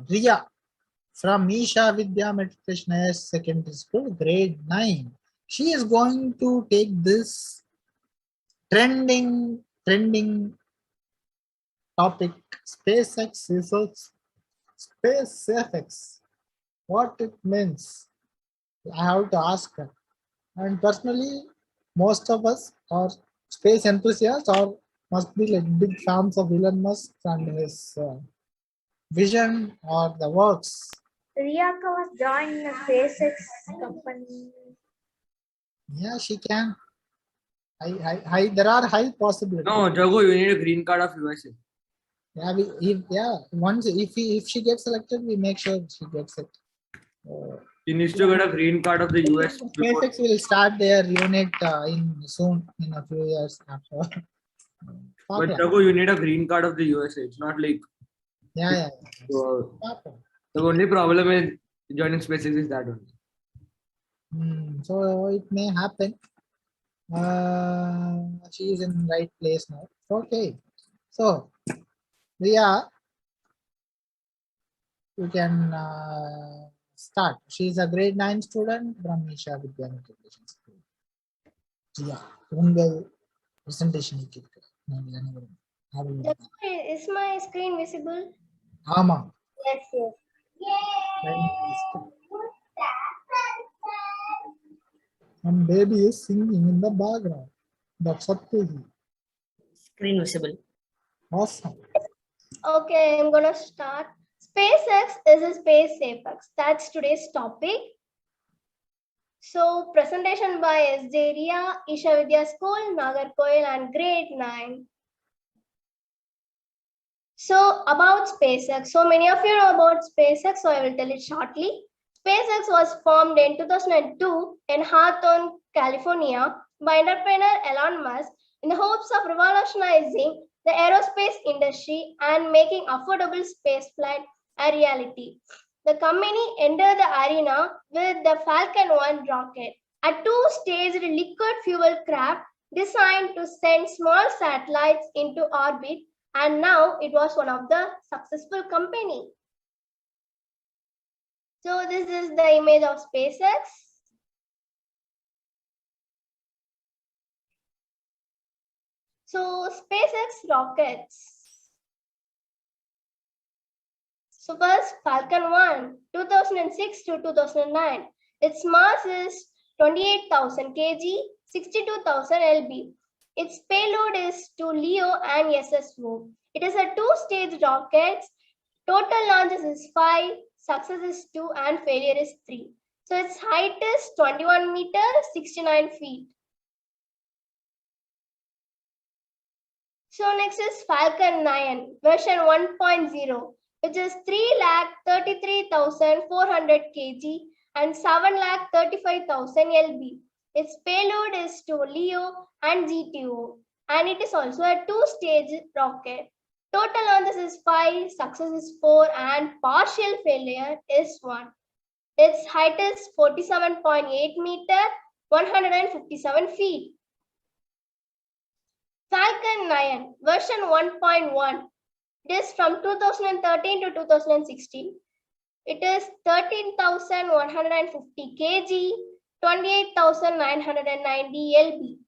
Riya from Isha Vidya Matriculation Secondary School, grade 9. She is going to take this trending topic, SpaceX results, SafeX. What it means, I have to ask her. And personally, most of us are space enthusiasts or must be like big fans of Elon Musk and his vision or the works. Riyaka was joining a SpaceX company. Yeah, she can. There are high possibilities. No, Jago, you need a green card of USA. Yeah, once if she gets selected, we make sure she gets it. She needs to get a green card of the US. SpaceX will start their unit in a few years after. But Jago, you need a green card of the USA. It's not like. Yeah. So, the only problem is joining SpaceX is that only. So it may happen. She is in right place now. Okay. So, Riya, you can start. She is a grade 9 student from Isha Vidya Matriculation School. Riya, ungal presentation. Is my screen visible? Ama. Yes. And baby is singing in the background. That's what to do. Screen visible. Awesome. Okay, I'm gonna start. SpaceX is a space SafeX. That's today's topic. So, presentation by S.J. Riya, Isha Vidya School, Nagarkoil, and grade 9. So, about SpaceX. So, many of you know about SpaceX, so I will tell it shortly. SpaceX was formed in 2002 in Hawthorne, California by entrepreneur Elon Musk in the hopes of revolutionizing the aerospace industry and making affordable spaceflight a reality. The company entered the arena with the Falcon 1 rocket, a two-staged liquid fuel craft designed to send small satellites into orbit, and now it was one of the successful company. So this is the image of SpaceX. So SpaceX rockets. So first Falcon 1, 2006 to 2009. Its mass is 28,000 kg, 62,000 lb. Its payload is to LEO and SSO. It is a two-stage rocket. Total launches is 5, success is 2, and failure is 3. So its height is 21 meters, 69 feet. So next is Falcon 9 version 1.0, which is 3,33,400 kg and 7,35,000 lb. Its payload is to LEO and GTO, and it is also a two-stage rocket. Total launches is 5, success is 4, and partial failure is 1. Its height is 47.8 meters, 157 feet. Falcon 9 version 1.1. It is from 2013 to 2016. It is 13,150 kg, 28,990 lb.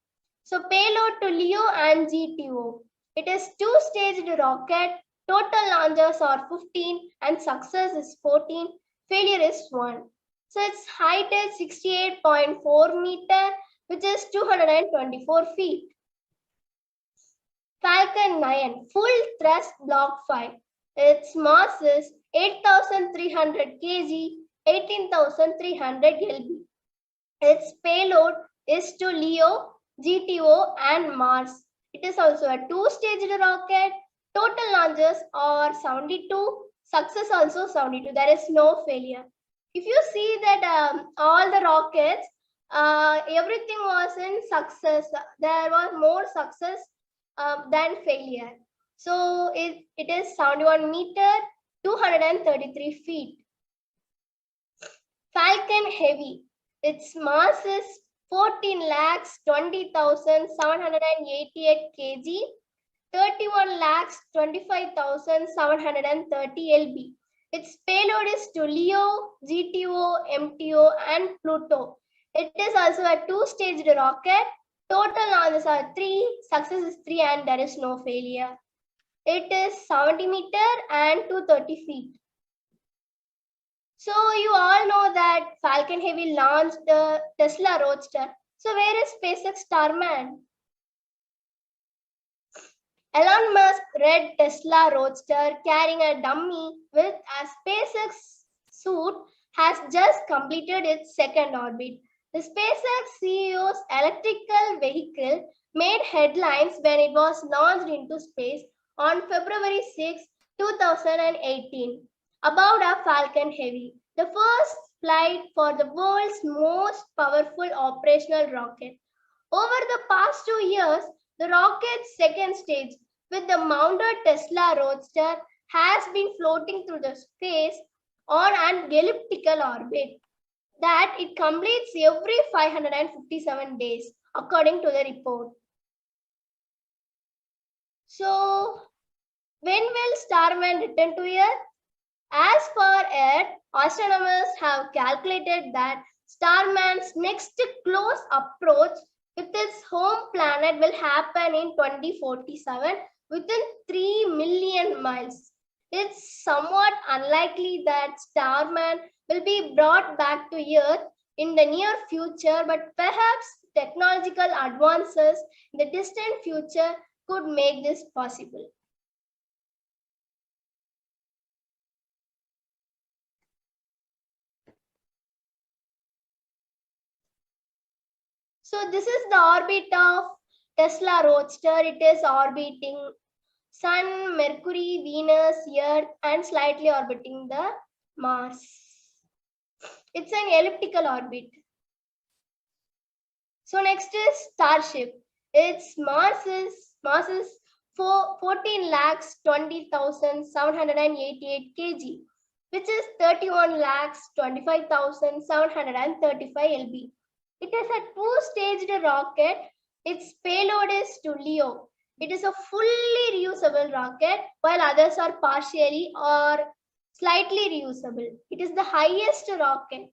So payload to LEO and GTO. It is two-staged rocket. Total launches are 15 and success is 14. Failure is 1. So its height is 68.4 meters, which is 224 feet. Falcon 9 full thrust block 5. Its mass is 8,300 kg, 18,300 lb. Its payload is to LEO, GTO, and Mars. It is also a two-staged rocket. Total launches are 72. Success also 72. There is no failure. If you see that all the rockets, everything was in success. There was more success than failure. So it is 71 meters, 233 feet. Falcon Heavy. Its mass is 14,20,788 kg, 31,25,730 lb. Its payload is to LEO, GTO, MTO, and Pluto. It is also a two-staged rocket. Total launches are 3, success is 3, and there is no failure. It is 70 meter and 230 feet. So you all know that Falcon Heavy launched the Tesla Roadster. So where is SpaceX Starman? Elon Musk red Tesla Roadster carrying a dummy with a SpaceX suit has just completed its second orbit. The SpaceX CEO's electrical vehicle made headlines when it was launched into space on February 6, 2018, aboard a Falcon Heavy, the first flight for the world's most powerful operational rocket. Over the past 2 years, the rocket's second stage, with the mounted Tesla Roadster, has been floating through the space on an elliptical orbit that it completes every 557 days, according to the report. So, when will Starman return to Earth? As for Earth, astronomers have calculated that Starman's next close approach with its home planet will happen in 2047 within 3 million miles. It's somewhat unlikely that Starman will be brought back to Earth in the near future, but perhaps technological advances in the distant future could make this possible. So this is the orbit of Tesla Roadster. It is orbiting Sun, Mercury, Venus, Earth, and slightly orbiting the Mars. It's an elliptical orbit. So next is Starship. Its mass is 14,20,788 kg, which is 31,25,735 lb. It is a two-staged rocket. Its payload is to LEO. It is a fully reusable rocket, while others are partially or slightly reusable. It is the highest rocket.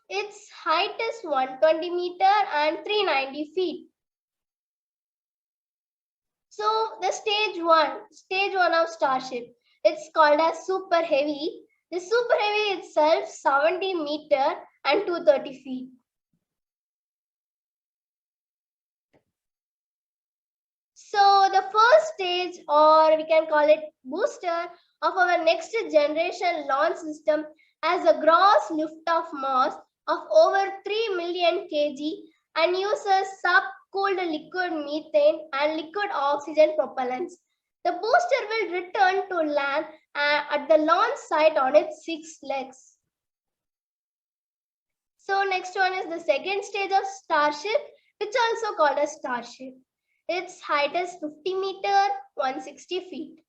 Its height is 120 meters and 390 feet. So the stage one of Starship, it's called as Super Heavy. The Super Heavy itself 70 meters and 230 feet. So the first stage, or we can call it booster, of our next generation launch system has a gross lift-off mass of over 3 million kg and uses sub-cooled liquid methane and liquid oxygen propellants. The booster will return to land at the launch site on its 6 legs. So next one is the second stage of Starship, which is also called as Starship. Its height is 50 meters, 160 feet.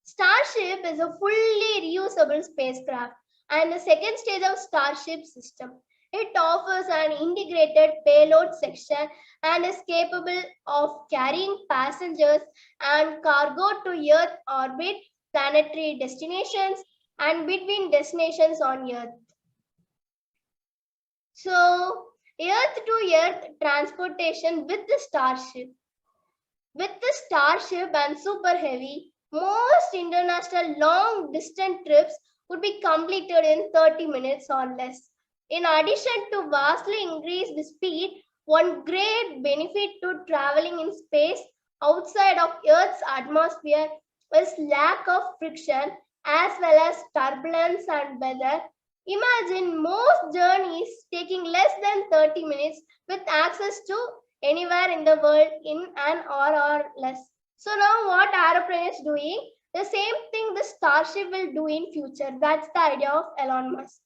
Starship is a fully reusable spacecraft and the second stage of Starship system. It offers an integrated payload section and is capable of carrying passengers and cargo to Earth orbit, planetary destinations, and between destinations on Earth. So, Earth-to-Earth transportation with the Starship. With the Starship and Super Heavy, most international long-distance trips would be completed in 30 minutes or less. In addition to vastly increased speed, one great benefit to traveling in space outside of Earth's atmosphere is lack of friction as well as turbulence and weather. Imagine most journeys taking less than 30 minutes with access to anywhere in the world in an hour or less. So now what aeroplane is doing, the same thing the Starship will do in future. That's the idea of Elon Musk.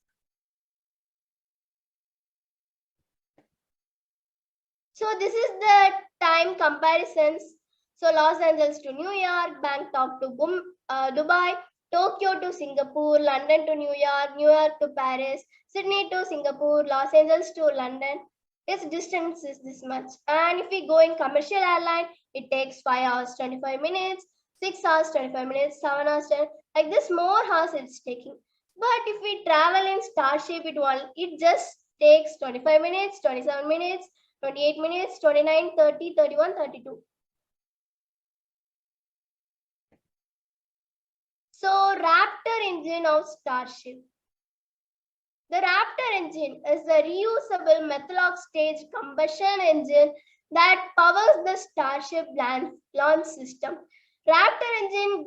So this is the time comparisons. So Los Angeles to New York, Bangkok to Dubai, Tokyo to Singapore, London to New York to Paris, Sydney to Singapore, Los Angeles to London. Its distance is this much. And if we go in commercial airline, it takes 5 hours 25 minutes, 6 hours 25 minutes, 7 hours 10, like this more hours it's taking. But if we travel in Starship, it just takes 25 minutes, 27 minutes, 28 minutes, 29, 30, 31, 32. So Raptor engine of Starship. The Raptor engine is a reusable methanol stage combustion engine that powers the Starship launch system. Raptor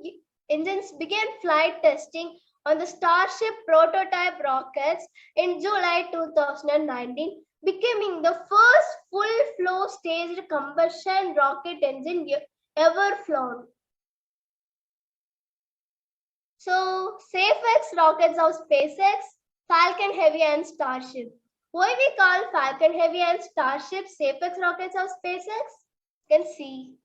engines began flight testing on the Starship prototype rockets in July 2019, becoming the first full-flow staged combustion rocket engine ever flown. So, SafeX rockets of SpaceX, Falcon Heavy and Starship. Why we call Falcon Heavy and Starship SafeX rockets of SpaceX? You can see.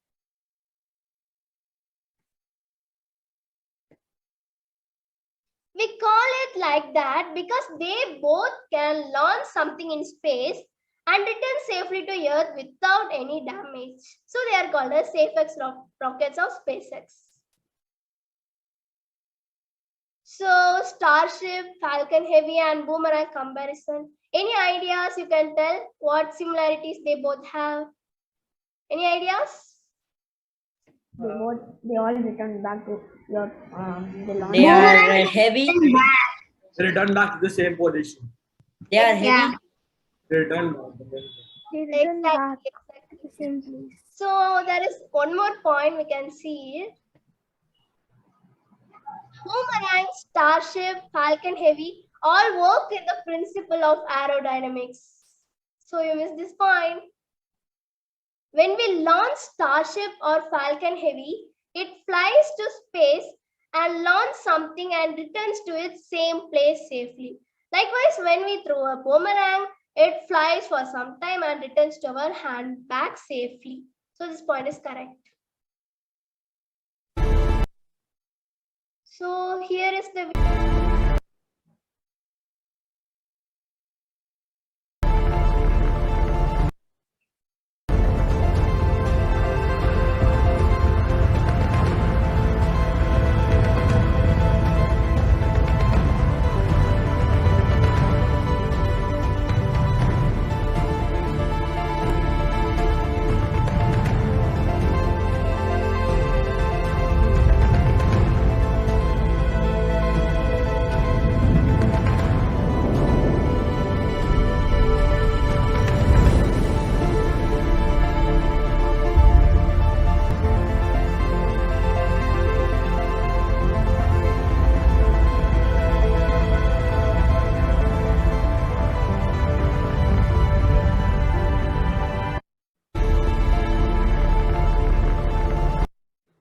We call it like that because they both can launch something in space and return safely to Earth without any damage. So they are called as SafeX rockets of SpaceX. So Starship, Falcon Heavy and Boomerang comparison. Any ideas you can tell what similarities they both have? Any ideas? They all return back to your the launch. They are heavy. They return back to the same position. They are heavy. They return back. They return back Exactly. to the same place. So there is one more point we can see. Boomerang, Starship, Falcon Heavy all work in the principle of aerodynamics. So you missed this point. When we launch Starship or Falcon Heavy, it flies to space and launches something and returns to its same place safely. Likewise, when we throw a boomerang, it flies for some time and returns to our hand back safely. So this point is correct. So here is the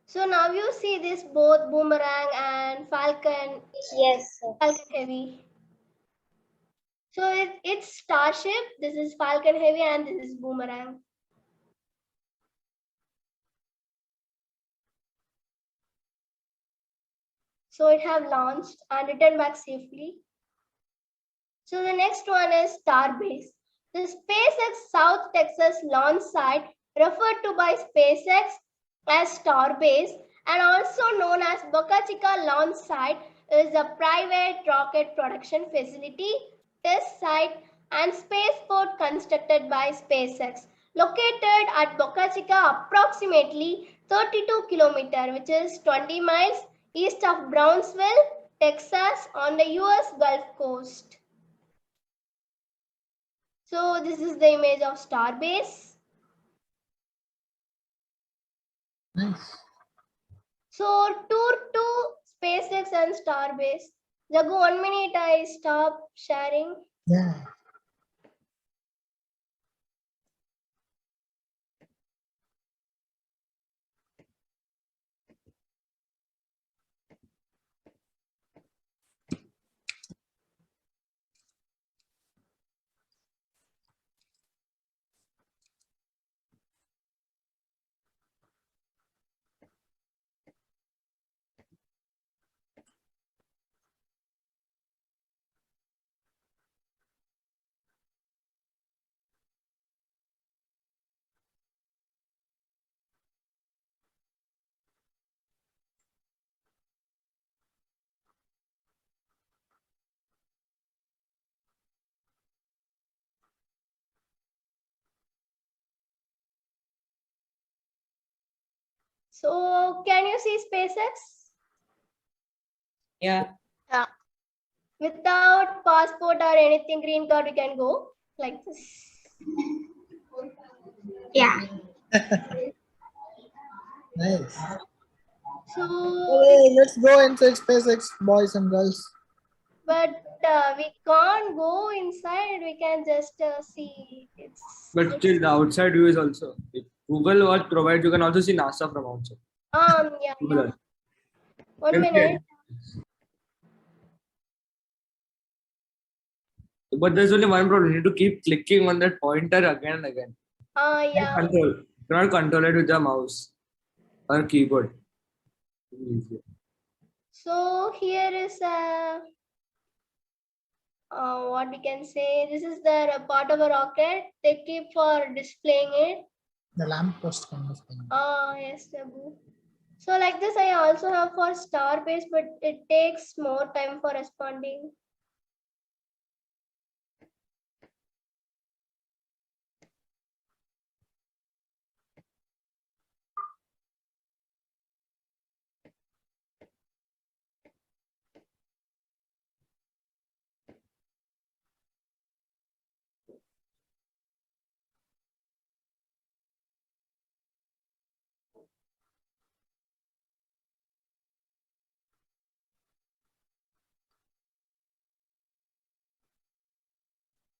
So now you see this both Boomerang and Falcon. Yes. Falcon Heavy. So it's Starship, this is Falcon Heavy, and this is Boomerang. So it have launched and returned back safely. So the next one is Starbase. The SpaceX South Texas launch site, referred to by SpaceX as Starbase and also known as Boca Chica launch site, is a private rocket production facility, test site and spaceport constructed by SpaceX, located at Boca Chica, approximately 32 kilometers, which is 20 miles east of Brownsville, Texas, on the US Gulf Coast. So this is the image of Starbase. Nice. So tour to SpaceX and Starbase. Jagu, 1 minute, I stop sharing. Yeah. So can you see SpaceX? Yeah. Without passport or anything, green card, we can go like this. Yeah. Nice. So, Okay, let's go inside SpaceX, boys and girls. but we can't go inside. We can just see. But still, the outside view is also. If Google what provides, you can also see NASA from outside. Yeah. Google Earth. 1 minute. But there's only one problem. You need to keep clicking on that pointer again and again. Yeah. Control. You cannot control it with the mouse or keyboard. Easier. So here is what we can say. This is the part of a rocket. They keep for displaying it. The lamppost kind of thing. Yes, Tabu. So like this, I also have for Starbase, but it takes more time for responding.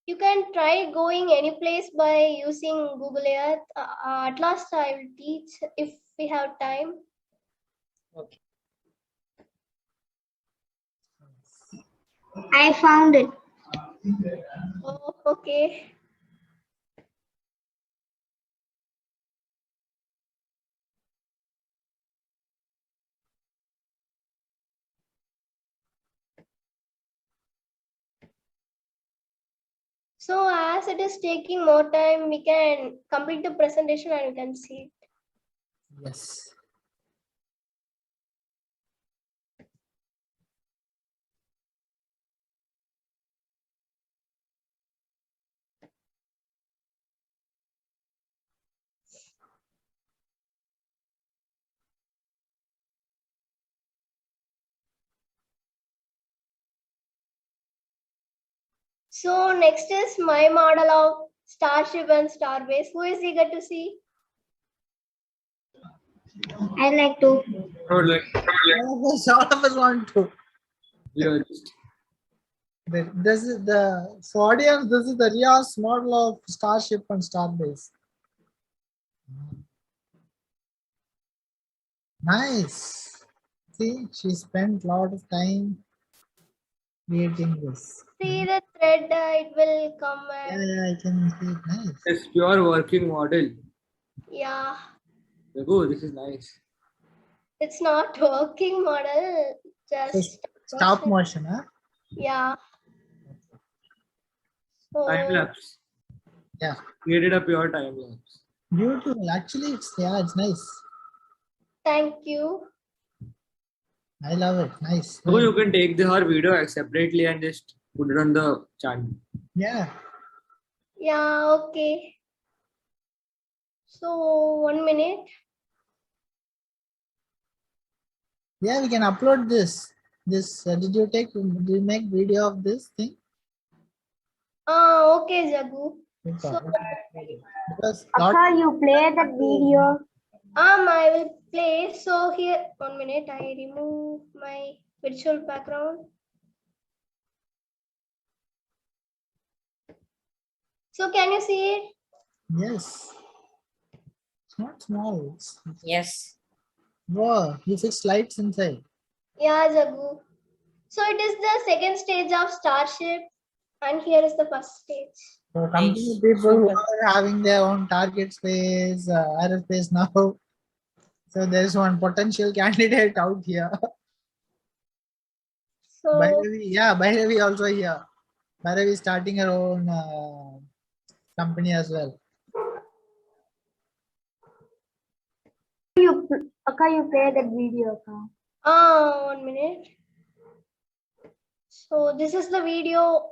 You can try going any place by using Google Earth. At last, I will teach if we have time. Okay. I found it. Oh, okay. So as it is taking more time, we can complete the presentation and we can see it. Yes. So next is my model of Starship and Starbase. Who is eager to see? I like to. Or like, All of us want to. yeah, just This is the so audience. This is the Ria's model of Starship and Starbase. Nice. See, she spent a lot of time creating this. See the thread, it will come Yeah, and yeah, I can see it. Nice. it's pure working model. yeah, Like, oh, this is nice. it's not working model, So just stop motion, huh? yeah. Time So lapse. Yeah. Created a pure time lapse. Beautiful. Actually, it's nice. thank you. I love it. Nice. So you can take her video separately and just put it on the channel. Yeah. Yeah, okay. So 1 minute. Yeah, we can upload this. This did you make video of this thing? Okay, Jagu. Super. So, Okay. Because Akka, you play that video. I will play. So here, 1 minute. I remove my virtual background. So can you see it? yes. It's not small. Yes. Wow, you fixed lights inside. Yeah, Jagu. So it is the second stage of Starship, and here is the first stage. So company people who are having their own target space, aerospace now. So there's one potential candidate out here. So Bhairavi also here. Bhairavi is starting her own company as well. Akka, you play that video, Akka. 1 minute. So this is the video.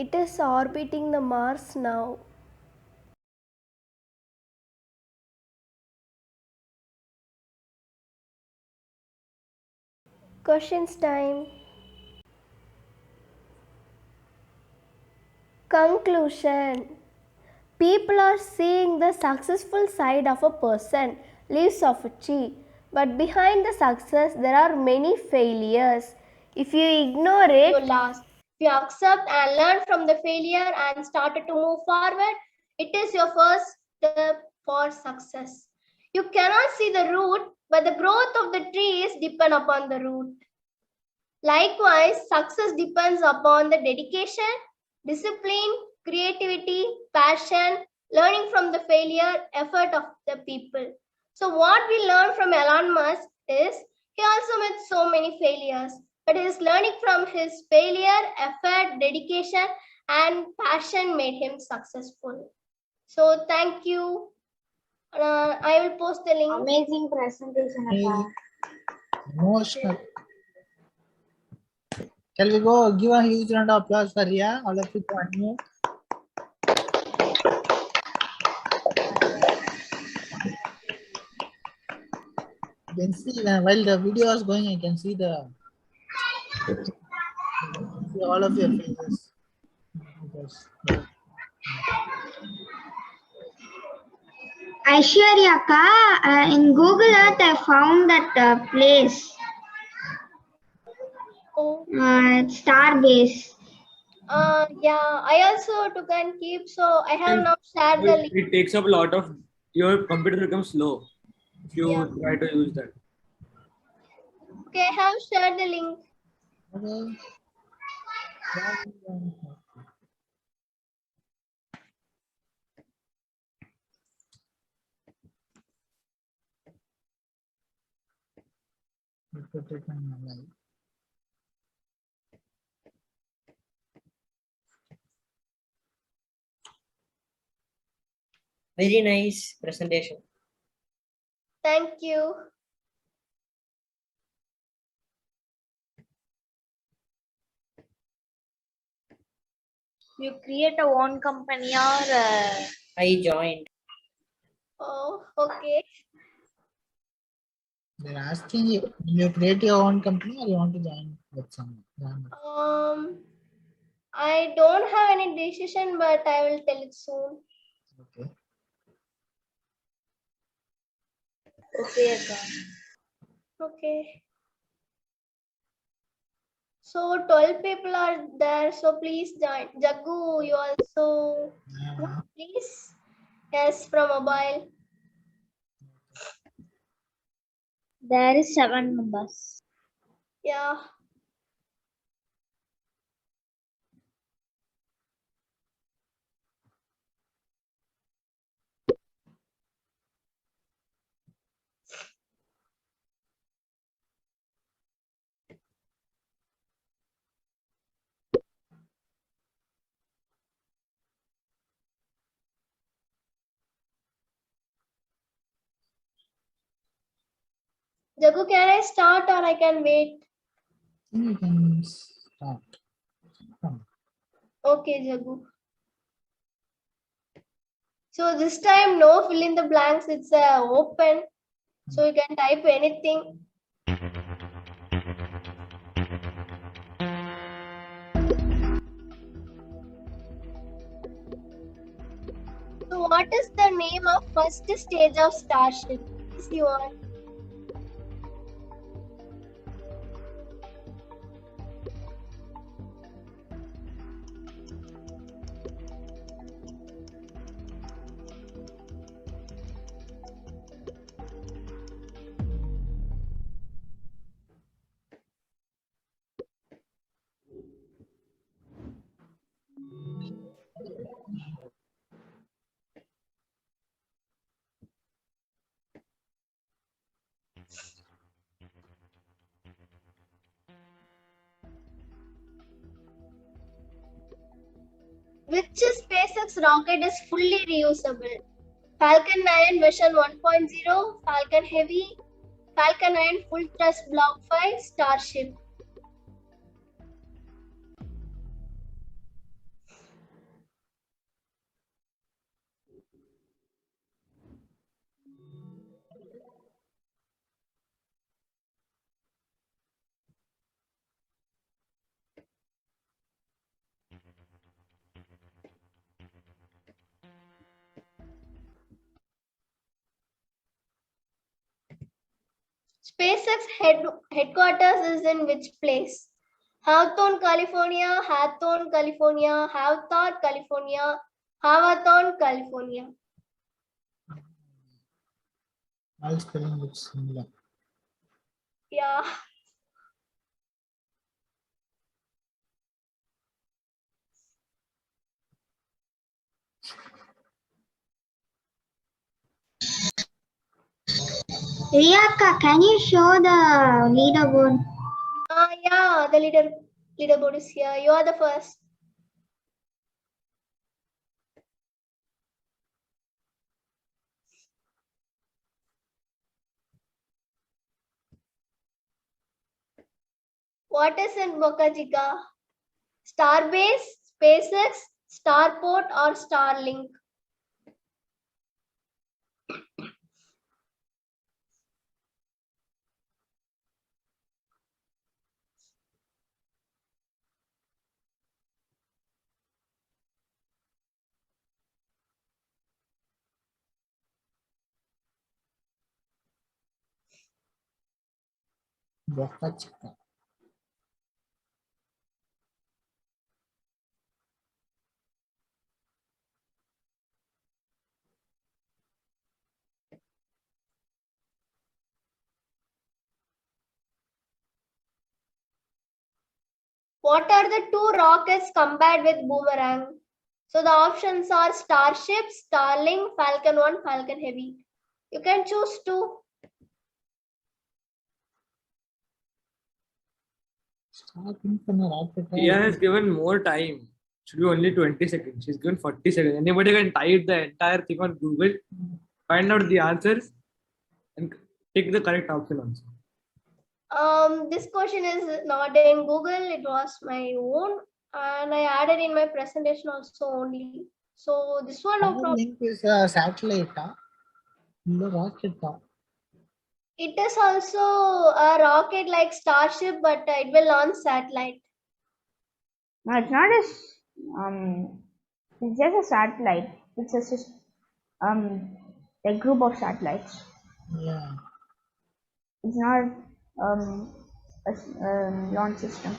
It is orbiting the Mars now. Questions time. Conclusion. People are seeing the successful side of a person, leaves of a tree. But behind the success, there are many failures. If you ignore it, you last. If you accept and learn from the failure and started to move forward, it is your first step for success. You cannot see the root, but the growth of the trees depend upon the root. Likewise, success depends upon the dedication, discipline, creativity, passion, learning from the failure, effort of the people. So what we learn from Elon Musk is he also made so many failures, but his learning from his failure, effort, dedication, and passion made him successful. So thank you. I will post the link. Amazing presentation, Akka. Emotional. Shall we go give a huge round of applause for Ria? All of you to unmute. You can see while the video is going, I can see all of your faces. Aishwarya Akka, in Google Earth I found that place. Oh. It's Starbase. Yeah, I also took and keep, so I have now shared the link. It takes up a lot of your computer becomes slow if you try to use that. Okay, I have shared the link. Okay. Very nice presentation. Thank you. You create a own company or I joined. Oh, okay. They're asking you, will you create your own company or you want to join with someone? I don't have any decision, but I will tell it soon. Okay. okay, Akka. Okay. So 12 people are there, so please join. Jaggu, you also, please. Yes, from mobile. There is 7 members. Yeah. Jaggu, can I start or I can wait? You can start. Okay, Jaggu. So this time, no fill in the blanks. It's open. So you can type anything. So what is the name of first stage of Starship? Is you want? Which SpaceX rocket is fully reusable? Falcon 9 version 1.0, Falcon Heavy, Falcon 9 full thrust block 5, Starship. SpaceX headquarters is in which place? Hawthorne, California, Hawthorne, California, Hawthorne, California, Hawthorne, California. All spelling looks similar. Yeah. Riyaka, can you show the leaderboard? Yeah, the leaderboard is here. You are the first. What is in Boca Chica? Starbase, SpaceX, Starport, or Starlink? Boca Chica. What are the two rockets compared with Boomerang? So the options are Starship, Starlink, Falcon 1, Falcon Heavy. You can choose two. Starting from a rocket. Tia has given more time. Should be only 20 seconds. She's given 40 seconds. Anybody can type the entire thing on Google, find out the answers, and take the correct option also. This question is not in Google. It was my own, and I added in my presentation also only. So this one no problem. Link is a satellite. No rocket. It is also a rocket like Starship, but it will launch satellite. No, it's not it's just a satellite. It's a group of satellites. Yeah. It's not a launch system.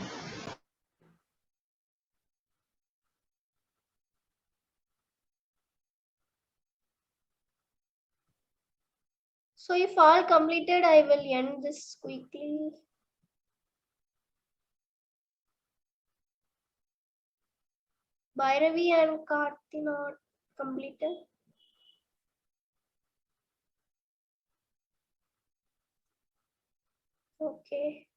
So if all completed, I will end this quickly. Bhairavi and Karthi not completed. Okay.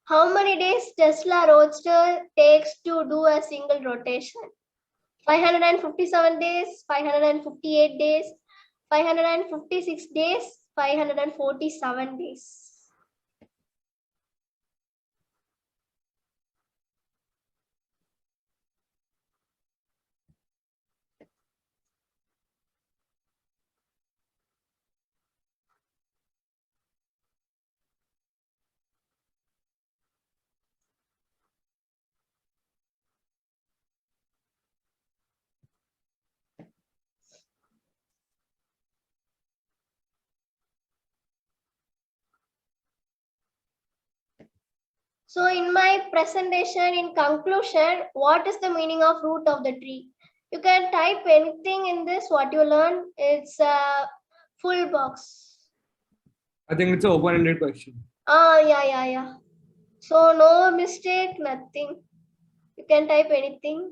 How many days Tesla Roadster takes to do a single rotation? 557 days, 558 days, 556 days, 547 days. So in my presentation, in conclusion, what is the meaning of root of the tree? You can type anything in this, what you learn. It's a full box. I think it's an open-ended question. Yeah. So no mistake, nothing. You can type anything.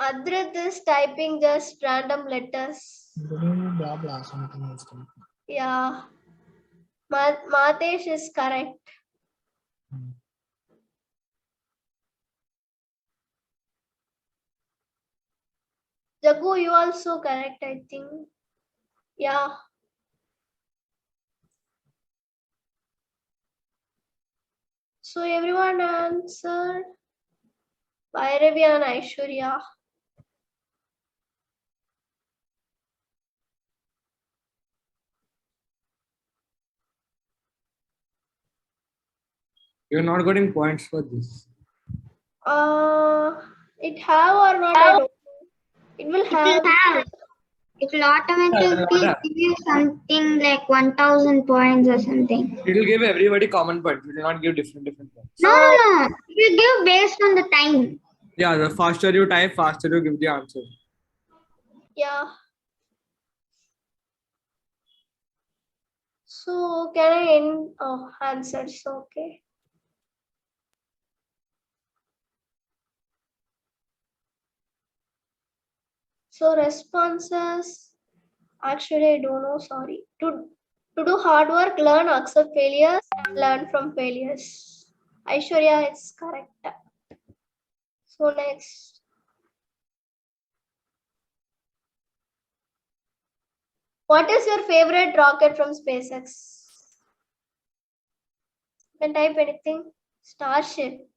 Adrit is typing just random letters. Blah blah something else. Yeah. Matesh is correct. Jagu, you also correct, I think. Yeah. So everyone answered. Bhairavi and Aishwarya. You're not getting points for this. It have or not? I don't know. It will It have. will have. It will automatically Yeah. give you something like 1000 points or something. It will give everybody common points. It will not give different points. No, no, no. It will give based on the time. Yeah, the faster you type, faster you give the answer. Yeah. So can I end? Oh, answers. Okay. So responses. Actually, I don't know. Sorry. To do hard work, learn, accept failures, and learn from failures. Aishwarya is correct. So next. What is your favorite rocket from SpaceX? You can type anything. Starship,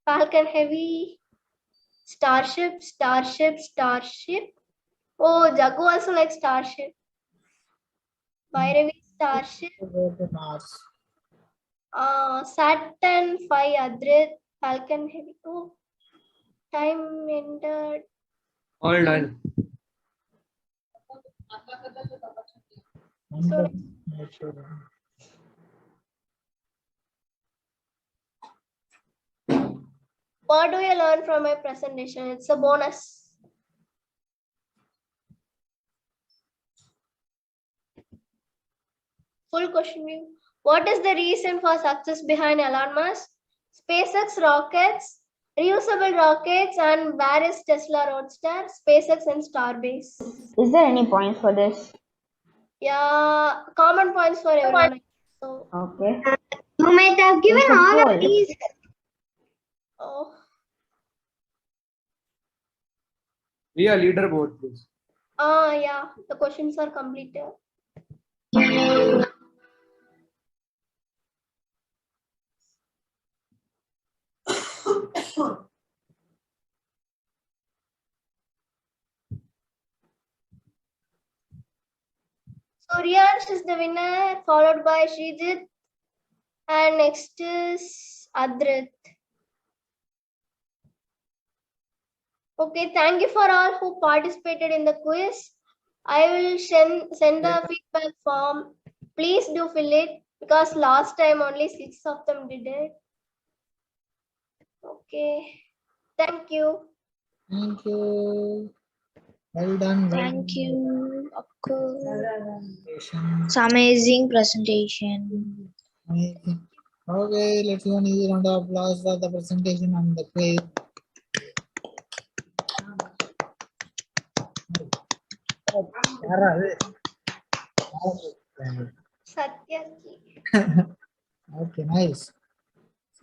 Falcon Heavy, Starship, Starship, Starship. Oh, Jagu also likes Starship. Bhairavi, Starship. Go to Mars. Saturn 5, Adrit, Falcon Heavy. Oh, time entered. All done. So, what do you learn from my presentation? It's a bonus. Full question view. What is the reason for success behind Elon Musk? SpaceX rockets, reusable rockets, and various Tesla Roadster, SpaceX and Starbase. Is there any points for this? Yeah, common points for everyone. So, Okay. You might have given It's a all poll. of these. oh, Be a leaderboard, please. yeah, the questions are completed. So Riyansh is the winner, followed by Srijit, and next is Adrit. Okay, thank you for all who participated in the quiz. I will send the feedback form. Please do fill it because last time only 6 of them did it. Okay, thank you. Thank you. Well done. Thank you, Akku. Presentation. It's amazing presentation. Amazing. Okay, let's do an easy round of applause for the presentation and the quiz. Satyaki. Okay, nice.